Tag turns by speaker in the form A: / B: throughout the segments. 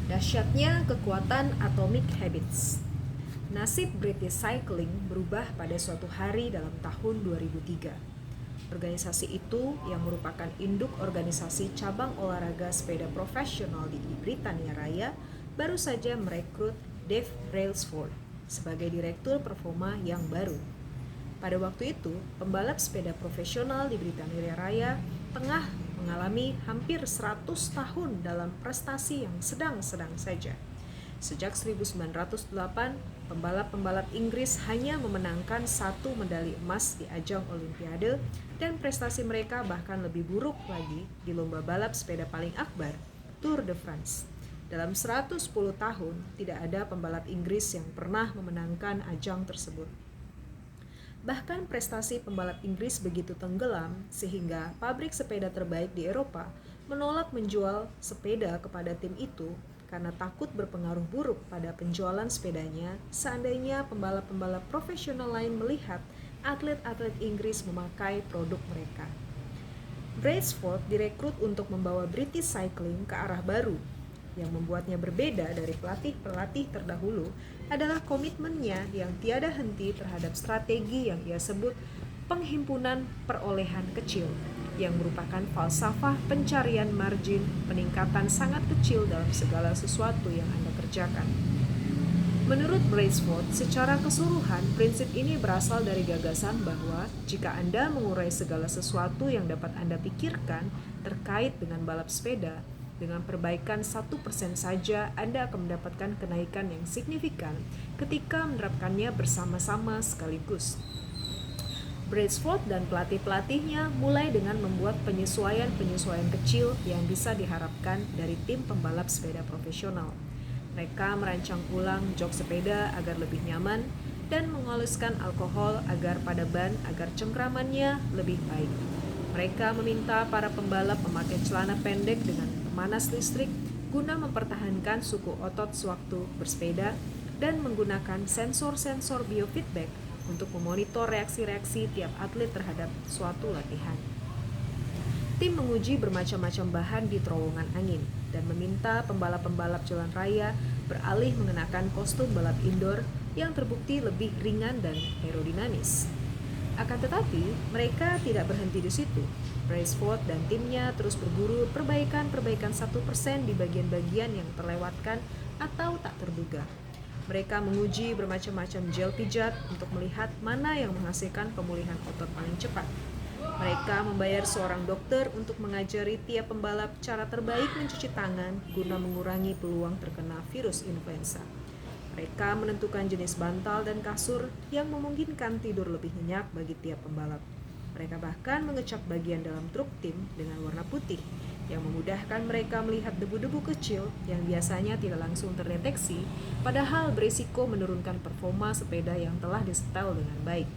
A: Dahsyatnya kekuatan Atomic Habits. Nasib British Cycling berubah pada suatu hari dalam tahun 2003. Organisasi itu, yang merupakan induk organisasi cabang olahraga sepeda profesional di Britania Raya, baru saja merekrut Dave Brailsford sebagai direktur performa yang baru. Pada waktu itu, pembalap sepeda profesional di Britania Raya tengah mengalami hampir 100 tahun dalam prestasi yang sedang-sedang saja. Sejak 1908, pembalap-pembalap Inggris hanya memenangkan 1 medali emas di ajang Olimpiade, dan prestasi mereka bahkan lebih buruk lagi di lomba balap sepeda paling akbar, Tour de France. Dalam 110 tahun, tidak ada pembalap Inggris yang pernah memenangkan ajang tersebut. Bahkan prestasi pembalap Inggris begitu tenggelam sehingga pabrik sepeda terbaik di Eropa menolak menjual sepeda kepada tim itu karena takut berpengaruh buruk pada penjualan sepedanya seandainya pembalap-pembalap profesional lain melihat atlet-atlet Inggris memakai produk mereka. Brailsford direkrut untuk membawa British Cycling ke arah baru. Yang membuatnya berbeda dari pelatih-pelatih terdahulu adalah komitmennya yang tiada henti terhadap strategi yang ia sebut penghimpunan perolehan kecil, yang merupakan falsafah pencarian margin peningkatan sangat kecil dalam segala sesuatu yang Anda kerjakan. Menurut Brailsford, secara keseluruhan, prinsip ini berasal dari gagasan bahwa jika Anda mengurai segala sesuatu yang dapat Anda pikirkan terkait dengan balap sepeda, dengan perbaikan 1% saja, Anda akan mendapatkan kenaikan yang signifikan ketika menerapkannya bersama-sama sekaligus. Brailsford dan pelatih-pelatihnya mulai dengan membuat penyesuaian-penyesuaian kecil yang bisa diharapkan dari tim pembalap sepeda profesional. Mereka merancang ulang jok sepeda agar lebih nyaman dan mengoleskan alkohol agar pada ban agar cengkramannya lebih baik. Mereka meminta para pembalap memakai celana pendek dengan pemanas listrik guna mempertahankan suku otot sewaktu bersepeda dan menggunakan sensor-sensor biofeedback untuk memonitor reaksi-reaksi tiap atlet terhadap suatu latihan. Tim menguji bermacam-macam bahan di terowongan angin dan meminta pembalap-pembalap jalan raya beralih mengenakan kostum balap indoor yang terbukti lebih ringan dan aerodinamis. Akan tetapi, mereka tidak berhenti di situ. Brailsford dan timnya terus berburu perbaikan-perbaikan 1% di bagian-bagian yang terlewatkan atau tak terduga. Mereka menguji bermacam-macam gel pijat untuk melihat mana yang menghasilkan pemulihan otot paling cepat. Mereka membayar seorang dokter untuk mengajari tiap pembalap cara terbaik mencuci tangan guna mengurangi peluang terkena virus influenza. Mereka menentukan jenis bantal dan kasur yang memungkinkan tidur lebih nyenyak bagi tiap pembalap. Mereka bahkan mengecat bagian dalam truk tim dengan warna putih, yang memudahkan mereka melihat debu-debu kecil yang biasanya tidak langsung terdeteksi, padahal berisiko menurunkan performa sepeda yang telah disetel dengan baik.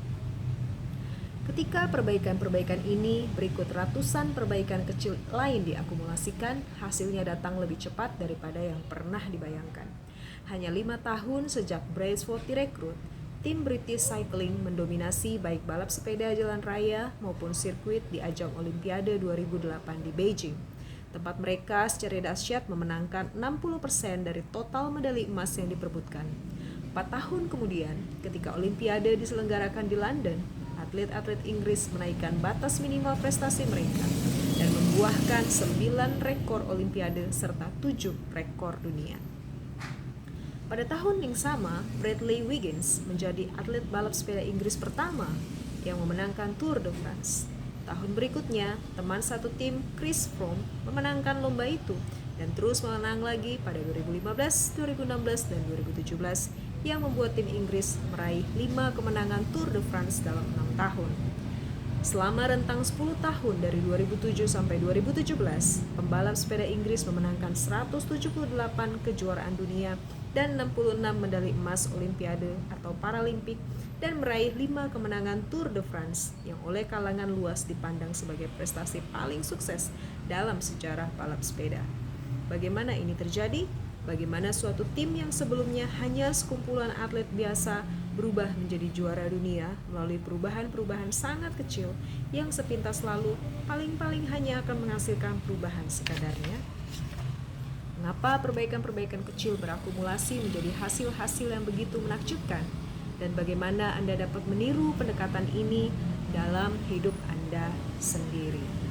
A: Ketika perbaikan-perbaikan ini berikut ratusan perbaikan kecil lain diakumulasikan, hasilnya datang lebih cepat daripada yang pernah dibayangkan. Hanya 5 tahun sejak Brailsford direkrut, tim British Cycling mendominasi baik balap sepeda jalan raya maupun sirkuit di ajang Olimpiade 2008 di Beijing. Tempat mereka secara dahsyat memenangkan 60% dari total medali emas yang diperebutkan. 4 tahun kemudian, ketika Olimpiade diselenggarakan di London, atlet-atlet Inggris menaikkan batas minimal prestasi mereka dan membuahkan 9 rekor Olimpiade serta 7 rekor dunia. Pada tahun yang sama, Bradley Wiggins menjadi atlet balap sepeda Inggris pertama yang memenangkan Tour de France. Tahun berikutnya, teman satu tim Chris Froome memenangkan lomba itu dan terus menang lagi pada 2015, 2016, dan 2017 yang membuat tim Inggris meraih 5 kemenangan Tour de France dalam 6 tahun. Selama rentang 10 tahun dari 2007 sampai 2017, pembalap sepeda Inggris memenangkan 178 kejuaraan dunia dan 66 medali emas Olimpiade atau Paralimpik dan meraih 5 kemenangan Tour de France yang oleh kalangan luas dipandang sebagai prestasi paling sukses dalam sejarah balap sepeda. Bagaimana ini terjadi? Bagaimana suatu tim yang sebelumnya hanya sekumpulan atlet biasa berubah menjadi juara dunia melalui perubahan-perubahan sangat kecil yang sepintas lalu paling-paling hanya akan menghasilkan perubahan sekadarnya? Mengapa perbaikan-perbaikan kecil berakumulasi menjadi hasil-hasil yang begitu menakjubkan? Dan bagaimana Anda dapat meniru pendekatan ini dalam hidup Anda sendiri?